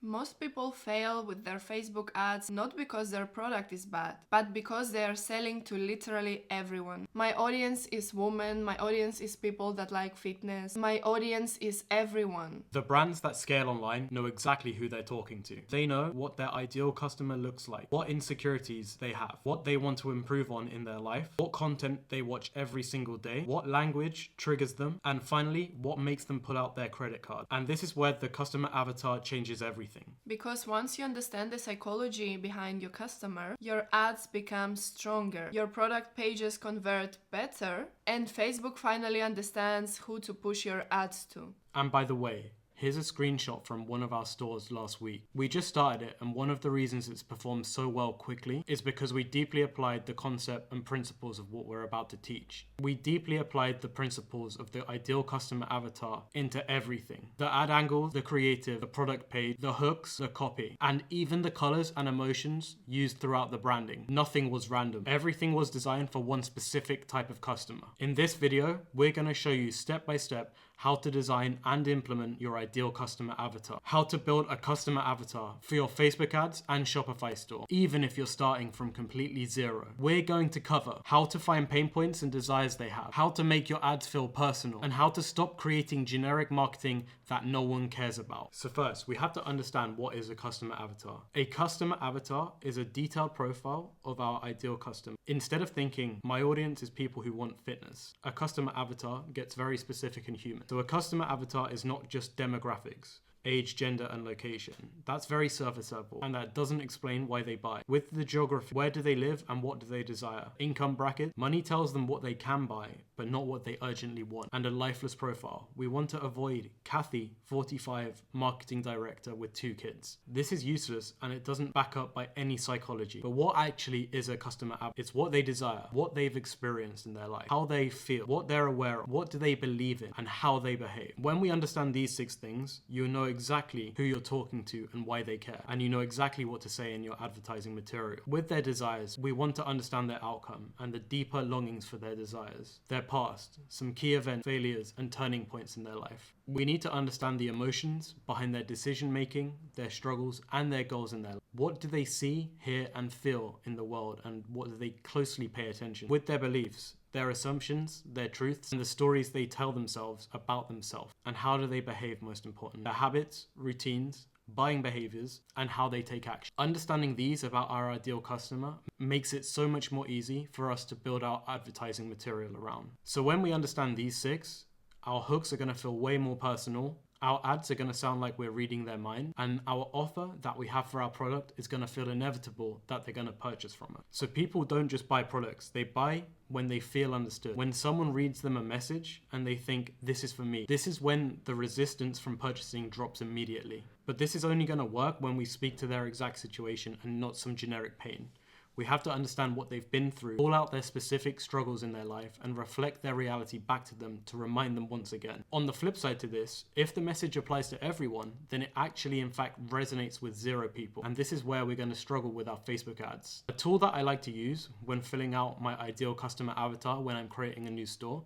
Most people fail with their Facebook ads not because their product is bad, but because they are selling to literally everyone. My audience is women, my audience is people that like fitness, my audience is everyone. The brands that scale online know exactly who they're talking to. They know what their ideal customer looks like, what insecurities they have, what they want to improve on in their life, what content they watch every single day, what language triggers them, and finally, what makes them pull out their credit card. And this is where the customer avatar changes everything. Because once you understand the psychology behind your customer, your ads become stronger, your product pages convert better, and Facebook finally understands who to push your ads to. And by the way, here's a screenshot from one of our stores last week. We just started it, and one of the reasons it's performed so well quickly is because we deeply applied the concept and principles of what we're about to teach. We deeply applied the principles of the ideal customer avatar into everything. The ad angles, the creative, the product page, the hooks, the copy, and even the colors and emotions used throughout the branding. Nothing was random. Everything was designed for one specific type of customer. In this video, we're going to show you step by step how to design and implement your ideal customer avatar, how to build a customer avatar for your Facebook ads and Shopify store, even if you're starting from completely zero. We're going to cover how to find pain points and desires they have, how to make your ads feel personal, and how to stop creating generic marketing that no one cares about. So first, we have to understand what is a customer avatar. A customer avatar is a detailed profile of our ideal customer. Instead of thinking, my audience is people who want fitness, a customer avatar gets very specific and human. So a customer avatar is not just demographics, age, gender, and location. That's very surface level, and that doesn't explain why they buy. With the geography, where do they live and what do they desire? Income bracket, money tells them what they can buy, but not what they urgently want. And a lifeless profile. We want to avoid Kathy, 45, marketing director with 2 kids. This is useless and it doesn't back up by any psychology. But what actually is a customer avatar? It's what they desire, what they've experienced in their life, how they feel, what they're aware of, what do they believe in, and how they behave. When we understand these 6 things, you know exactly who you're talking to and why they care, and you know exactly what to say in your advertising material. With their desires, we want to understand their outcome and the deeper longings for their desires, their past, some key events, failures, and turning points in their life. We need to understand the emotions behind their decision making, their struggles, and their goals in their life. What do they see, hear, and feel in the world, and what do they closely pay attention? With their beliefs, their assumptions, their truths, and the stories they tell themselves about themselves. And how do they behave, most important? Their habits, routines, buying behaviors, and how they take action. Understanding these about our ideal customer makes it so much more easy for us to build our advertising material around. So when we understand these 6, our hooks are going to feel way more personal. Our ads are going to sound like we're reading their mind, and our offer that we have for our product is going to feel inevitable that they're going to purchase from us. So people don't just buy products, they buy when they feel understood. When someone reads them a message and they think, this is for me, this is when the resistance from purchasing drops immediately. But this is only going to work when we speak to their exact situation and not some generic pain. We have to understand what they've been through, call out their specific struggles in their life, and reflect their reality back to them to remind them once again. On the flip side to this, if the message applies to everyone, then it actually in fact resonates with 0 people. And this is where we're going to struggle with our Facebook ads. A tool that I like to use when filling out my ideal customer avatar when I'm creating a new store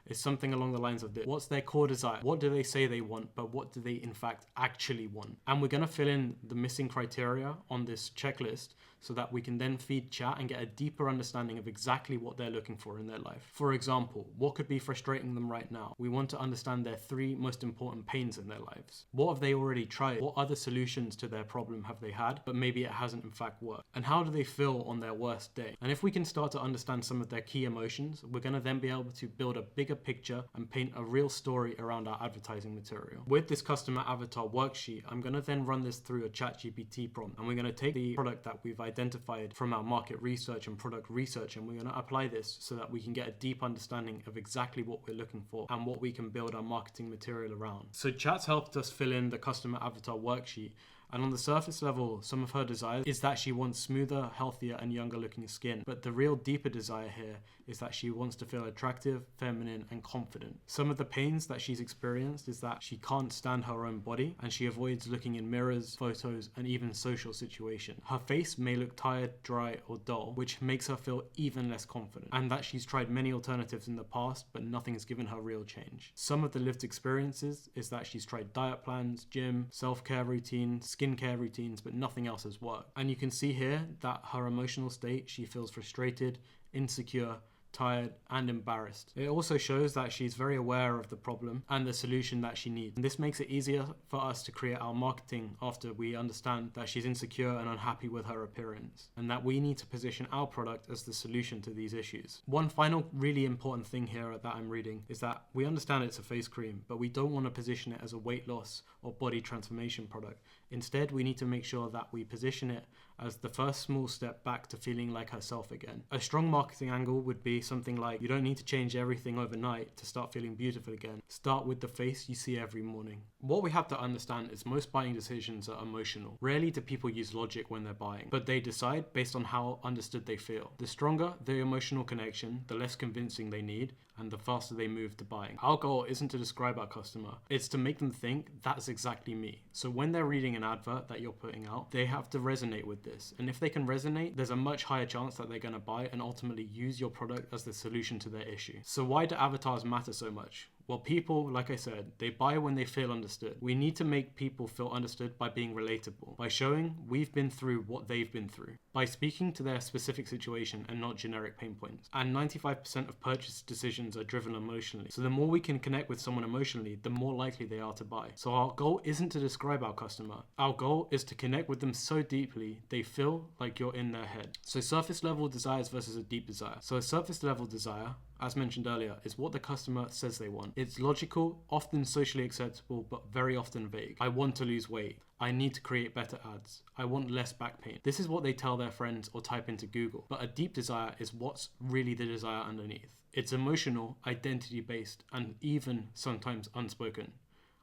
is something along the lines of this. What's their core desire? What do they say they want, but what do they in fact actually want? And we're going to fill in the missing criteria on this checklist so that we can then feed chat and get a deeper understanding of exactly what they're looking for in their life. For example, what could be frustrating them right now? We want to understand their 3 most important pains in their lives. What have they already tried? What other solutions to their problem have they had, but maybe it hasn't in fact worked? And how do they feel on their worst day? And if we can start to understand some of their key emotions, we're going to then be able to build a bigger picture and paint a real story around our advertising material. With this customer avatar worksheet, I'm going to then run this through a ChatGPT prompt, and we're going to take the product that we've identified from our market research and product research, and we're going to apply this so that we can get a deep understanding of exactly what we're looking for and what we can build our marketing material around. So Chat's helped us fill in the customer avatar worksheet, and on the surface level, some of her desires is that she wants smoother, healthier, and younger looking skin. But the real deeper desire here is that she wants to feel attractive, feminine, and confident. Some of the pains that she's experienced is that she can't stand her own body, and she avoids looking in mirrors, photos, and even social situations. Her face may look tired, dry, or dull, which makes her feel even less confident, and that she's tried many alternatives in the past, but nothing has given her real change. Some of the lived experiences is that she's tried diet plans, gym, self-care routines, skincare routines, but nothing else has worked. And you can see here that her emotional state, she feels frustrated, insecure, tired, and embarrassed. It also shows that she's very aware of the problem and the solution that she needs. And this makes it easier for us to create our marketing after we understand that she's insecure and unhappy with her appearance, and that we need to position our product as the solution to these issues. One final really important thing here that I'm reading is that we understand it's a face cream, but we don't want to position it as a weight loss or body transformation product. Instead, we need to make sure that we position it as the first small step back to feeling like herself again. A strong marketing angle would be something like, you don't need to change everything overnight to start feeling beautiful again. Start with the face you see every morning. What we have to understand is most buying decisions are emotional. Rarely do people use logic when they're buying, but they decide based on how understood they feel. The stronger the emotional connection, the less convincing they need, and the faster they move to buying. Our goal isn't to describe our customer, it's to make them think that's exactly me. So when they're reading an advert that you're putting out, they have to resonate with this. And if they can resonate, there's a much higher chance that they're going to buy and ultimately use your product as the solution to their issue. So why do avatars matter so much? Well, people, like I said, they buy when they feel understood. We need to make people feel understood by being relatable, by showing we've been through what they've been through, by speaking to their specific situation and not generic pain points. And 95% of purchase decisions are driven emotionally. So the more we can connect with someone emotionally, the more likely they are to buy. So our goal isn't to describe our customer. Our goal is to connect with them so deeply they feel like you're in their head. So surface level desires versus a deep desire. So a surface level desire, as mentioned earlier, is what the customer says they want. It's logical, often socially acceptable, but very often vague. I want to lose weight. I need to create better ads. I want less back pain. This is what they tell their friends or type into Google. But a deep desire is what's really the desire underneath. It's emotional, identity-based, and even sometimes unspoken.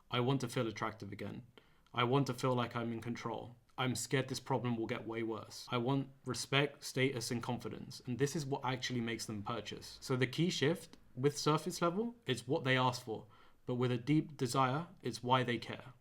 I want to feel attractive again. I want to feel like I'm in control. I'm scared this problem will get way worse. I want respect, status, and confidence. And this is what actually makes them purchase. So the key shift with surface level is what they ask for. But with a deep desire, it's why they care.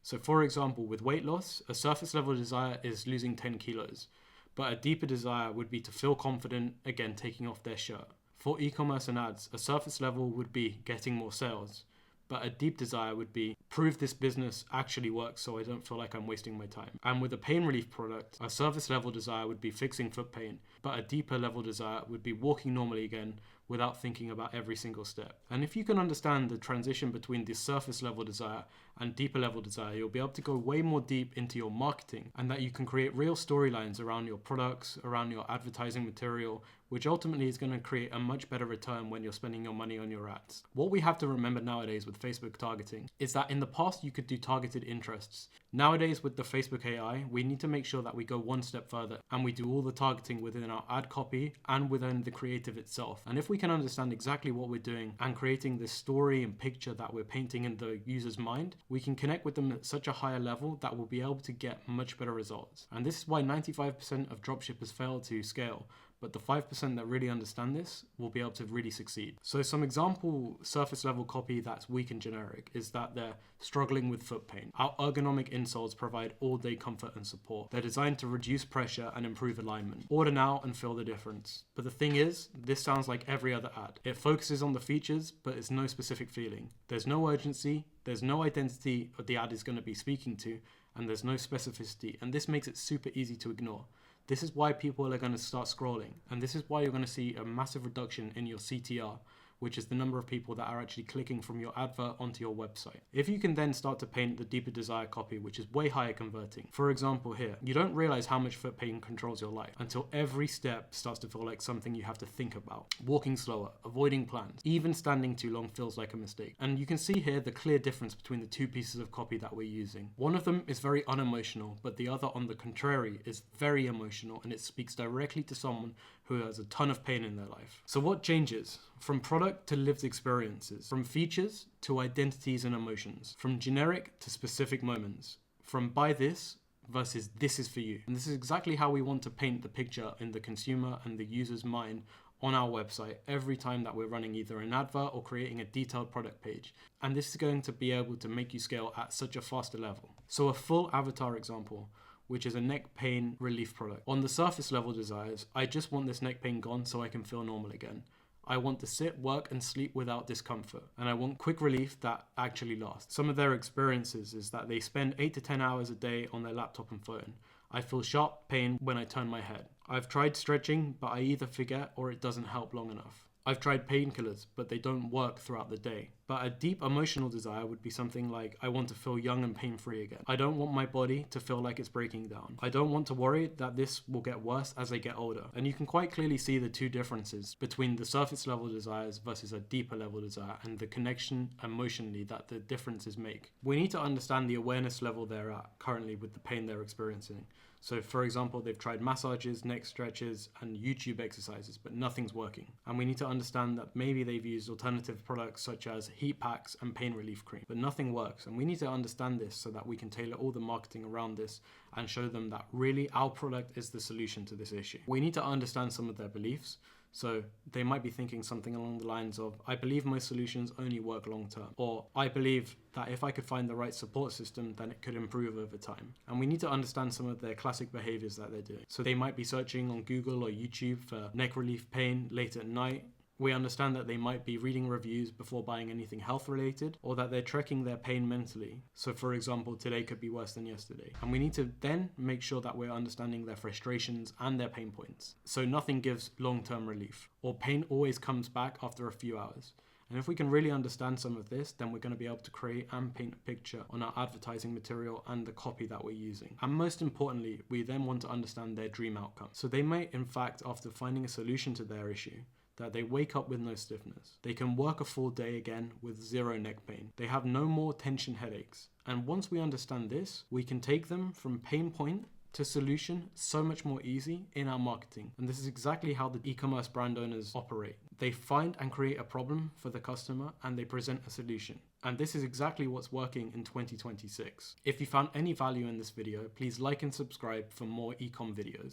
So for example, with weight loss, a surface level desire is losing 10 kilos. But a deeper desire would be to feel confident, again, taking off their shirt. For e-commerce and ads, a surface level would be getting more sales. But a deep desire would be, prove this business actually works so I don't feel like I'm wasting my time. And with a pain relief product, a surface level desire would be fixing foot pain, but a deeper level desire would be walking normally again without thinking about every single step. And if you can understand the transition between this surface level desire and deeper level desire, you'll be able to go way more deep into your marketing, and that you can create real storylines around your products, around your advertising material, which ultimately is going to create a much better return when you're spending your money on your ads. What we have to remember nowadays with Facebook targeting is that in the past you could do targeted interests. Nowadays with the Facebook AI, we need to make sure that we go one step further and we do all the targeting within our ad copy and within the creative itself. And if we can understand exactly what we're doing and creating this story and picture that we're painting in the user's mind, we can connect with them at such a higher level that we'll be able to get much better results. And this is why 95% of dropshippers fail to scale. But the 5% that really understand this will be able to really succeed. So some example surface level copy that's weak and generic is that they're struggling with foot pain. Our ergonomic insoles provide all-day comfort and support. They're designed to reduce pressure and improve alignment. Order now and feel the difference. But the thing is, this sounds like every other ad. It focuses on the features, but it's no specific feeling. There's no urgency, there's no identity of the ad is going to be speaking to, and there's no specificity. And this makes it super easy to ignore. This is why people are going to start scrolling, and this is why you're going to see a massive reduction in your CTR, which is the number of people that are actually clicking from your advert onto your website. If you can then start to paint the deeper desire copy, which is way higher converting. For example here, you don't realize how much foot pain controls your life until every step starts to feel like something you have to think about. Walking slower, avoiding plans, even standing too long feels like a mistake. And you can see here the clear difference between the two pieces of copy that we're using. One of them is very unemotional, but the other, on the contrary, is very emotional, and it speaks directly to someone who has a ton of pain in their life. So what changes? From product to lived experiences, from features to identities and emotions, from generic to specific moments, from buy this versus this is for you. And this is exactly how we want to paint the picture in the consumer and the user's mind on our website every time that we're running either an advert or creating a detailed product page. And this is going to be able to make you scale at such a faster level. So a full avatar example, which is a neck pain relief product. On the surface level desires, I just want this neck pain gone so I can feel normal again. I want to sit, work, and sleep without discomfort. And I want quick relief that actually lasts. Some of their experiences is that they spend 8 to 10 hours a day on their laptop and phone. I feel sharp pain when I turn my head. I've tried stretching, but I either forget or it doesn't help long enough. I've tried painkillers, but they don't work throughout the day. But a deep emotional desire would be something like, I want to feel young and pain-free again. I don't want my body to feel like it's breaking down. I don't want to worry that this will get worse as I get older. And you can quite clearly see the two differences between the surface level desires versus a deeper level desire and the connection emotionally that the differences make. We need to understand the awareness level they're at currently with the pain they're experiencing. So for example, they've tried massages, neck stretches, and YouTube exercises, but nothing's working. And we need to understand that maybe they've used alternative products such as heat packs and pain relief cream, but nothing works. And we need to understand this so that we can tailor all the marketing around this and show them that really our product is the solution to this issue. We need to understand some of their beliefs. So they might be thinking something along the lines of, I believe my solutions only work long term. Or I believe that if I could find the right support system, then it could improve over time. And we need to understand some of their classic behaviors that they're doing. So they might be searching on Google or YouTube for neck relief pain late at night. We understand that they might be reading reviews before buying anything health related, or that they're tracking their pain mentally. So for example, today could be worse than yesterday. And we need to then make sure that we're understanding their frustrations and their pain points. So nothing gives long-term relief, or pain always comes back after a few hours. And if we can really understand some of this, then we're going to be able to create and paint a picture on our advertising material and the copy that we're using. And most importantly, we then want to understand their dream outcome. So they may, in fact, after finding a solution to their issue, that they wake up with no stiffness. They can work a full day again with zero neck pain. They have no more tension headaches. And once we understand this, we can take them from pain point to solution so much more easy in our marketing. And this is exactly how the e-commerce brand owners operate. They find and create a problem for the customer and they present a solution. And this is exactly what's working in 2026. If you found any value in this video, please like and subscribe for more e-com videos.